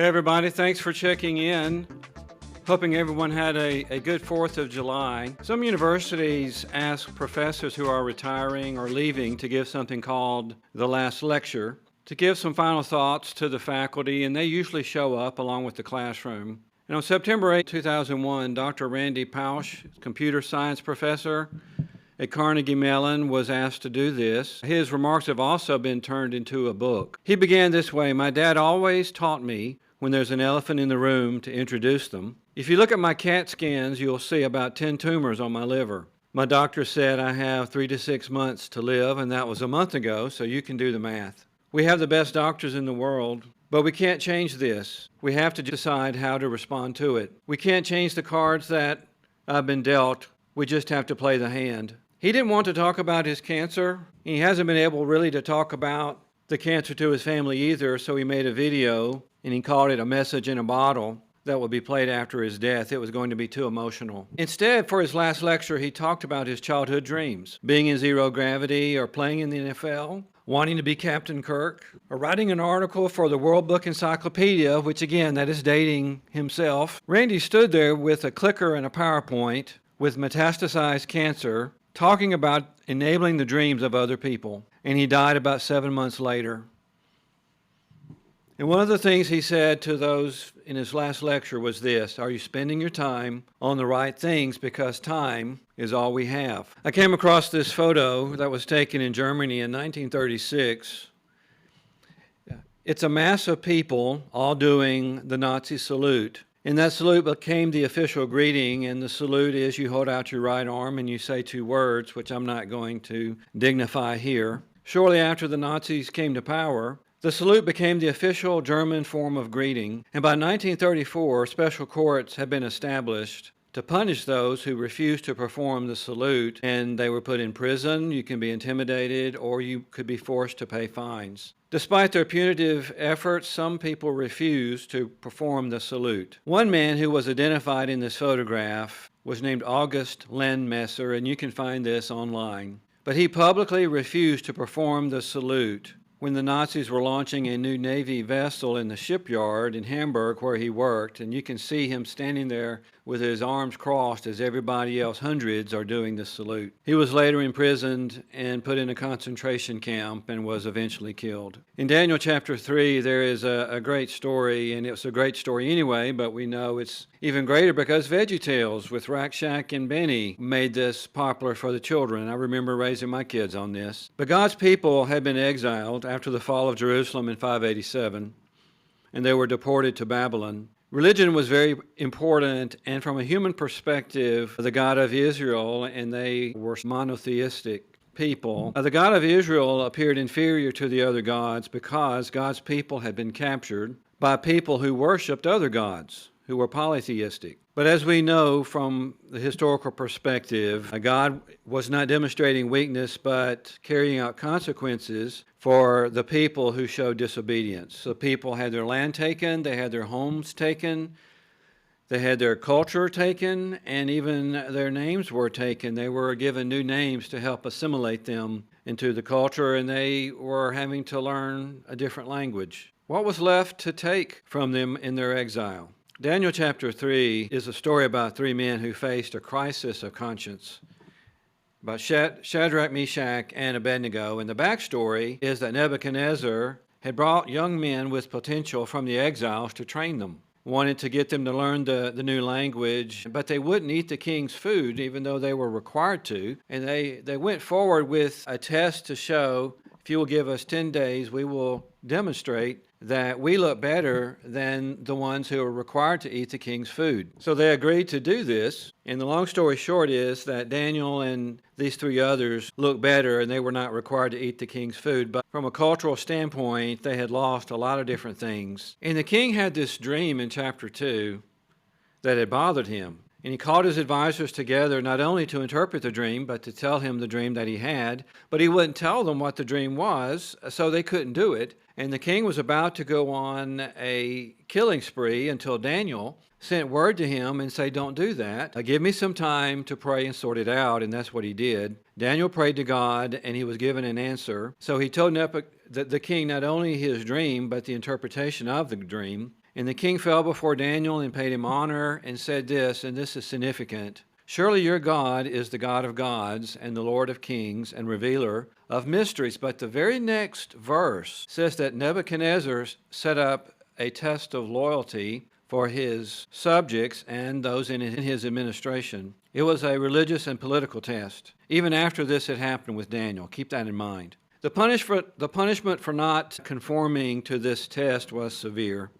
Hey everybody, thanks for checking in. Hoping everyone had a good 4th of July. Some universities ask professors who are retiring or leaving to give something called the last lecture, to give some final thoughts to the faculty, and they usually show up along with the classroom. And on September 8, 2001, Dr. Randy Pausch, computer science professor at Carnegie Mellon, was asked to do this. His remarks have also been turned into a book. He began this way: "My dad always taught me when there's an elephant in the room to introduce them. If you look at my CAT scans, you'll see about 10 tumors on my liver. My doctor said I have 3 to 6 months to live, and that was a month ago, so you can do the math. We have the best doctors in the world, but we can't change this. We have to decide how to respond to it. We can't change the cards that I've been dealt. We just have to play the hand." He didn't want to talk about his cancer. He hasn't been able really to talk about the cancer to his family either, so he made a video and he called it "A Message in a Bottle" that would be played after his death. It was going to be too emotional. Instead, for his last lecture, he talked about his childhood dreams: being in zero gravity, or playing in the NFL, wanting to be Captain Kirk, or writing an article for the World Book Encyclopedia, which again, that is dating himself. Randy stood there with a clicker and a PowerPoint with metastasized cancer, talking about enabling the dreams of other people, and he died about 7 months later. And one of the things he said to those in his last lecture was this: "Are you spending your time on the right things? Because time is all we have." I came across this photo that was taken in Germany in 1936. It's a mass of people all doing the Nazi salute. And that salute became the official greeting, and the salute is you hold out your right arm and you say 2 words, which I'm not going to dignify here. Shortly after the Nazis came to power, the salute became the official German form of greeting, and by 1934, special courts had been established to punish those who refused to perform the salute, and they were put in prison. You can be intimidated, or you could be forced to pay fines. Despite their punitive efforts, some people refused to perform the salute. One man who was identified in this photograph was named August Landmesser, and you can find this online. But he publicly refused to perform the salute when the Nazis were launching a new Navy vessel in the shipyard in Hamburg where he worked, and you can see him standing there with his arms crossed as everybody else, hundreds, are doing the salute. He was later imprisoned and put in a concentration camp and was eventually killed. In Daniel chapter 3, there is a great story, and it's a great story anyway, but we know it's even greater because VeggieTales with Rakshak and Benny made this popular for the children. I remember raising my kids on this. But God's people had been exiled after the fall of Jerusalem in 587, and they were deported to Babylon. Religion was very important, and from a human perspective, the God of Israel, and they were monotheistic people, the God of Israel appeared inferior to the other gods because God's people had been captured by people who worshipped other gods, who were polytheistic. But as we know from the historical perspective, God was not demonstrating weakness, but carrying out consequences for the people who showed disobedience. So people had their land taken, they had their homes taken, they had their culture taken, and even their names were taken. They were given new names to help assimilate them into the culture, and they were having to learn a different language. What was left to take from them in their exile? Daniel chapter 3 is a story about 3 men who faced a crisis of conscience, about Shadrach, Meshach, and Abednego. And the backstory is that Nebuchadnezzar had brought young men with potential from the exiles to train them, wanted to get them to learn the new language, but they wouldn't eat the king's food, even though they were required to. And they went forward with a test to show, if you will give us 10 days, we will demonstrate that we look better than the ones who are required to eat the king's food. So they agreed to do this, and the long story short is that Daniel and these 3 others looked better, and they were not required to eat the king's food. But from a cultural standpoint, they had lost a lot of different things. And the king had this dream in chapter 2 that had bothered him. And he called his advisors together not only to interpret the dream, but to tell him the dream that he had. But he wouldn't tell them what the dream was, so they couldn't do it. And the king was about to go on a killing spree until Daniel sent word to him and said, "Don't do that. Give me some time to pray and sort it out." And that's what he did. Daniel prayed to God, and he was given an answer. So he told the king not only his dream, but the interpretation of the dream. And the king fell before Daniel and paid him honor and said this, and this is significant: "Surely your God is the God of gods and the Lord of kings and revealer of mysteries." But the very next verse says that Nebuchadnezzar set up a test of loyalty for his subjects and those in his administration. It was a religious and political test, even after this had happened with Daniel. Keep that in mind. The punishment for not conforming to this test was severe.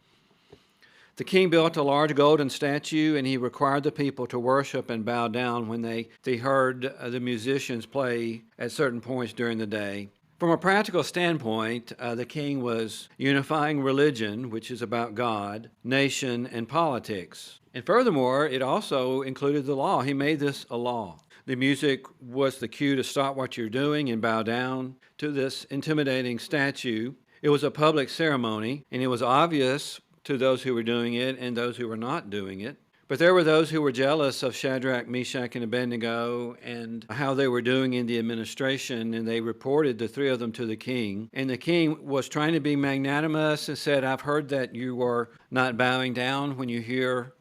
The king built a large golden statue, and he required the people to worship and bow down when they heard the musicians play at certain points during the day. From a practical standpoint, the king was unifying religion, which is about God, nation, and politics. And furthermore, it also included the law. He made this a law. The music was the cue to stop what you're doing and bow down to this intimidating statue. It was a public ceremony, and it was obvious to those who were doing it and those who were not doing it. But there were those who were jealous of Shadrach, Meshach, and Abednego and how they were doing in the administration, and they reported the three of them to the king. And the king was trying to be magnanimous and said, "I've heard that you are not bowing down when you hear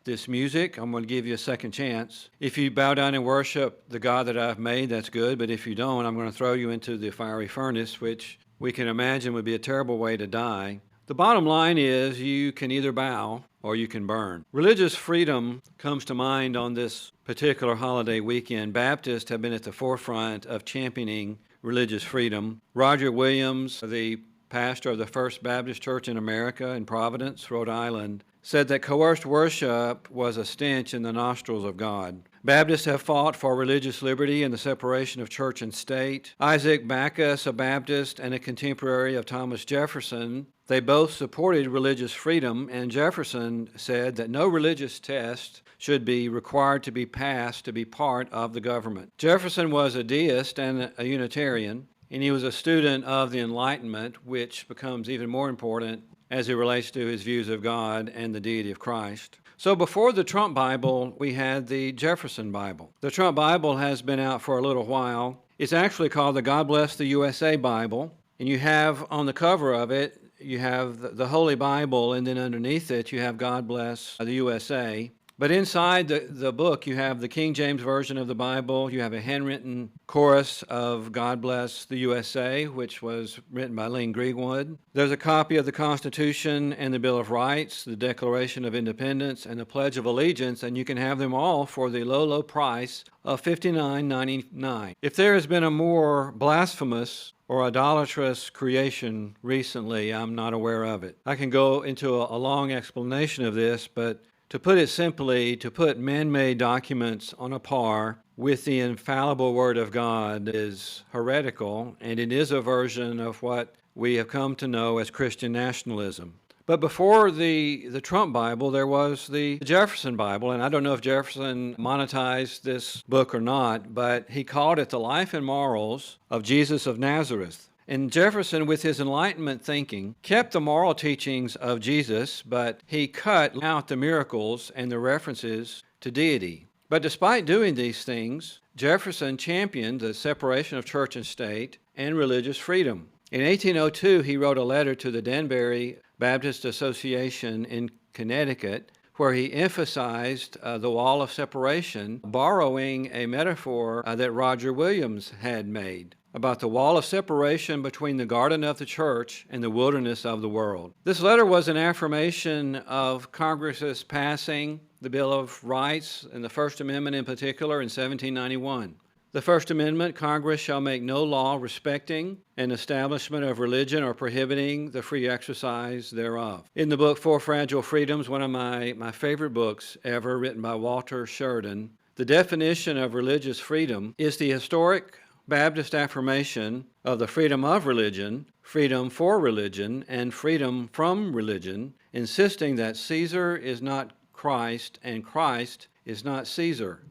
this music. I'm going to give you a second chance. If you bow down and worship the God that I've made, that's good. But if you don't, I'm going to throw you into the fiery furnace," which we can imagine would be a terrible way to die. The bottom line is you can either bow or you can burn. Religious freedom comes to mind on this particular holiday weekend. Baptists have been at the forefront of championing religious freedom. Roger Williams, the pastor of the First Baptist Church in America in Providence, Rhode Island, said that coerced worship was a stench in the nostrils of God. Baptists have fought for religious liberty and the separation of church and state. Isaac Backus, a Baptist and a contemporary of Thomas Jefferson, they both supported religious freedom, and Jefferson said that no religious test should be required to be passed to be part of the government. Jefferson was a deist and a Unitarian, and he was a student of the Enlightenment, which becomes even more important as it relates to his views of God and the deity of Christ. So before the Trump Bible, we had the Jefferson Bible. The Trump Bible has been out for a little while. It's actually called the God Bless the USA Bible, and you have on the cover of it, you have the Holy Bible, and then underneath it you have God Bless the USA. But inside the book, you have the King James Version of the Bible. You have a handwritten chorus of God Bless the USA, which was written by Lee Greenwood. There's a copy of the Constitution and the Bill of Rights, the Declaration of Independence, and the Pledge of Allegiance, and you can have them all for the low, low price of $59.99. If there has been a more blasphemous or idolatrous creation recently, I'm not aware of it. I can go into a long explanation of this, but to put it simply, to put man-made documents on a par with the infallible Word of God is heretical, and it is a version of what we have come to know as Christian nationalism. But before the Trump Bible, there was the Jefferson Bible, and I don't know if Jefferson monetized this book or not, but he called it The Life and Morals of Jesus of Nazareth. And Jefferson, with his Enlightenment thinking, kept the moral teachings of Jesus, but he cut out the miracles and the references to deity. But despite doing these things, Jefferson championed the separation of church and state and religious freedom. In 1802, he wrote a letter to the Danbury Baptist Association in Connecticut, where he emphasized the wall of separation, borrowing a metaphor that Roger Williams had made about the wall of separation between the garden of the church and the wilderness of the world. This letter was an affirmation of Congress's passing the Bill of Rights and the First Amendment in particular in 1791. The First Amendment, Congress shall make no law respecting an establishment of religion or prohibiting the free exercise thereof. In the book Four Fragile Freedoms, one of my favorite books ever, written by Walter Sheridan, the definition of religious freedom is the historic Baptist affirmation of the freedom of religion, freedom for religion, and freedom from religion, insisting that Caesar is not Christ and Christ is not Caesar.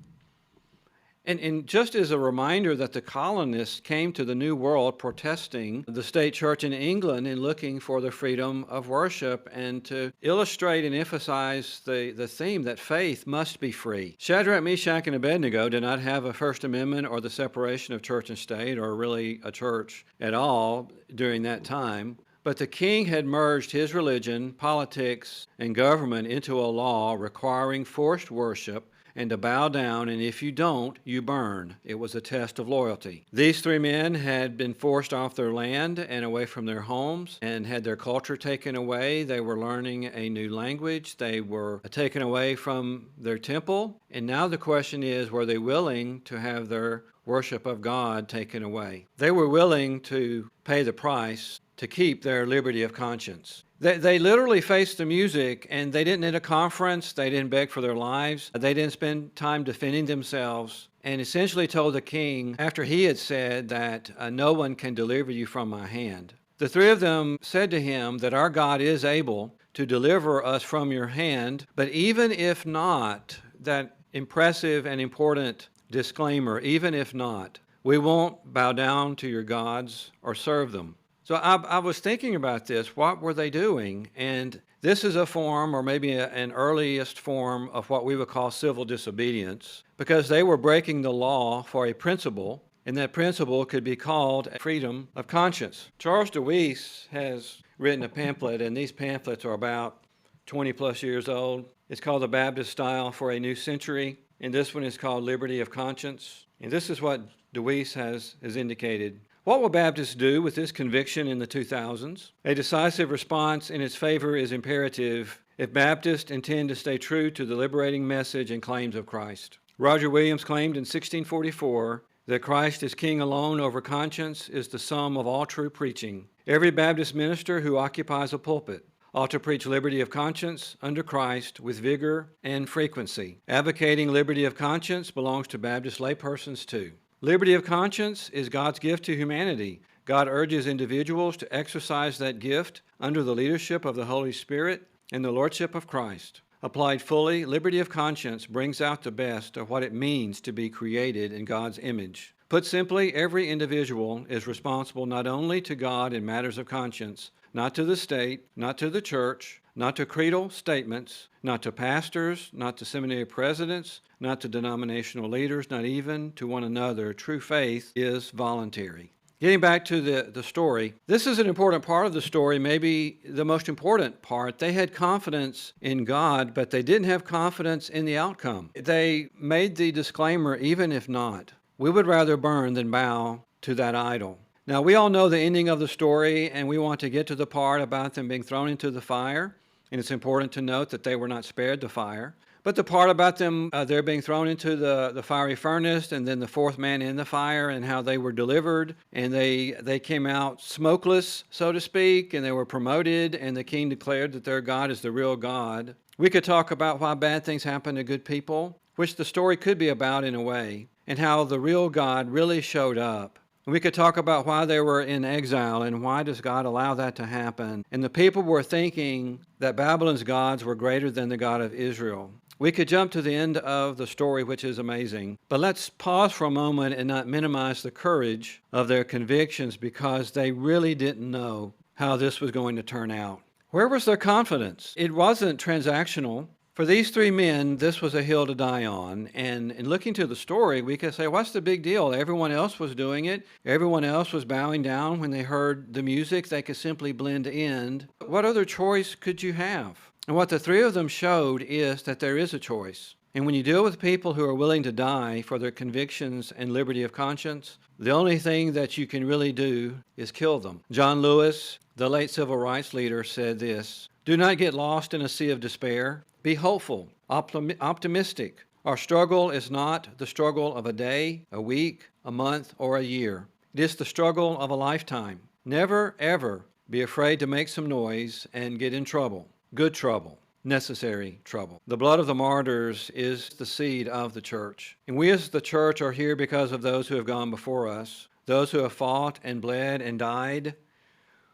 And just as a reminder that the colonists came to the New World protesting the state church in England and looking for the freedom of worship, and to illustrate and emphasize the theme that faith must be free. Shadrach, Meshach, and Abednego did not have a First Amendment or the separation of church and state, or really a church at all during that time. But the king had merged his religion, politics, and government into a law requiring forced worship and to bow down, and if you don't, you burn. It was a test of loyalty. These three men had been forced off their land and away from their homes and had their culture taken away. They were learning a new language. They were taken away from their temple. And now the question is, were they willing to have their worship of God taken away? They were willing to pay the price to keep their liberty of conscience. They literally faced the music, and they didn't need a conference. They didn't beg for their lives. They didn't spend time defending themselves, and essentially told the king, after he had said that no one can deliver you from my hand. The three of them said to him that our God is able to deliver us from your hand, but even if not, that impressive and important disclaimer, even if not, we won't bow down to your gods or serve them. So I was thinking about this. What were they doing? And this is a form, or maybe an earliest form, of what we would call civil disobedience, because they were breaking the law for a principle, and that principle could be called freedom of conscience. Charles DeWeese has written a pamphlet, and these pamphlets are about 20 plus years old. It's called The Baptist Style for a New Century, and this one is called Liberty of Conscience. And this is what DeWeese has indicated. What will Baptists do with this conviction in the 2000s? A decisive response in its favor is imperative if Baptists intend to stay true to the liberating message and claims of Christ. Roger Williams claimed in 1644 that Christ is king alone over conscience is the sum of all true preaching. Every Baptist minister who occupies a pulpit ought to preach liberty of conscience under Christ with vigor and frequency. Advocating liberty of conscience belongs to Baptist laypersons too. Liberty of conscience is God's gift to humanity. God urges individuals to exercise that gift under the leadership of the Holy Spirit and the lordship of Christ. Applied fully, liberty of conscience brings out the best of what it means to be created in God's image. Put simply, every individual is responsible not only to God in matters of conscience, not to the state, not to the church, not to creedal statements, not to pastors, not to seminary presidents, not to denominational leaders, not even to one another. True faith is voluntary. Getting back to the story, this is an important part of the story, maybe the most important part. They had confidence in God, but they didn't have confidence in the outcome. They made the disclaimer, even if not, we would rather burn than bow to that idol. Now, we all know the ending of the story, and we want to get to the part about them being thrown into the fire. And it's important to note that they were not spared the fire. But the part about them, they're being thrown into the fiery furnace, and then the fourth man in the fire, and how they were delivered, and they came out smokeless, so to speak, and they were promoted, and the king declared that their God is the real God. We could talk about why bad things happen to good people, which the story could be about in a way, and how the real God really showed up. We could talk about why they were in exile and why does God allow that to happen. And the people were thinking that Babylon's gods were greater than the God of Israel. We could jump to the end of the story, which is amazing. But let's pause for a moment and not minimize the courage of their convictions, because they really didn't know how this was going to turn out. Where was their confidence? It wasn't transactional. For these three men, this was a hill to die on. And in looking to the story, we could say, what's the big deal? Everyone else was doing it. Everyone else was bowing down when they heard the music. They could simply blend in. What other choice could you have? And what the three of them showed is that there is a choice. And when you deal with people who are willing to die for their convictions and liberty of conscience, the only thing that you can really do is kill them. John Lewis, the late civil rights leader, said this: "Do not get lost in a sea of despair. Be hopeful, optimistic. Our struggle is not the struggle of a day, a week, a month, or a year. It is the struggle of a lifetime. Never, ever be afraid to make some noise and get in trouble. Good trouble, necessary trouble. The blood of the martyrs is the seed of the church. And we as the church are here because of those who have gone before us, those who have fought and bled and died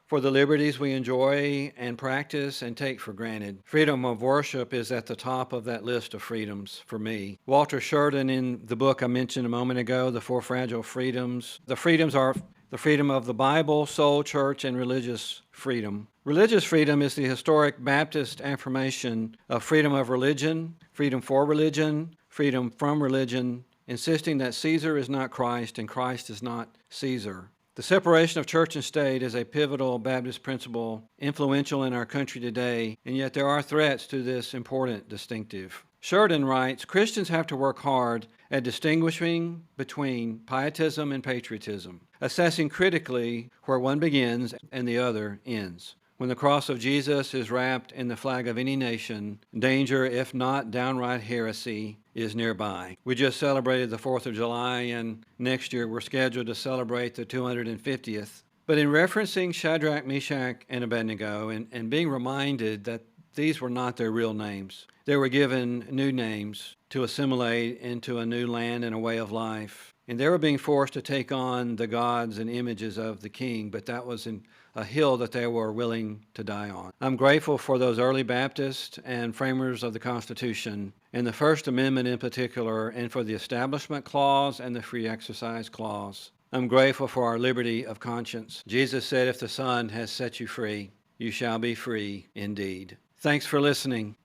for the liberties we enjoy and practice and take for granted. Freedom of worship is at the top of that list of freedoms for me. Walter Sheridan, in the book I mentioned a moment ago, The Four Fragile Freedoms, the freedoms are the freedom of the Bible, soul, church, and religious freedom. Religious freedom is the historic Baptist affirmation of freedom of religion, freedom for religion, freedom from religion, insisting that Caesar is not Christ and Christ is not Caesar. The separation of church and state is a pivotal Baptist principle influential in our country today, and yet there are threats to this important distinctive. Sheridan writes, Christians have to work hard at distinguishing between pietism and patriotism, assessing critically where one begins and the other ends. When the cross of Jesus is wrapped in the flag of any nation, danger, if not downright heresy, is nearby. We just celebrated the 4th of July, and next year we're scheduled to celebrate the 250th. But in referencing Shadrach, Meshach, and Abednego, and being reminded that these were not their real names, they were given new names to assimilate into a new land and a way of life. And they were being forced to take on the gods and images of the king, but that was a hill that they were willing to die on. I'm grateful for those early Baptists and framers of the Constitution, and the First Amendment in particular, and for the Establishment Clause and the Free Exercise Clause. I'm grateful for our liberty of conscience. Jesus said, if the Son has set you free, you shall be free indeed. Thanks for listening.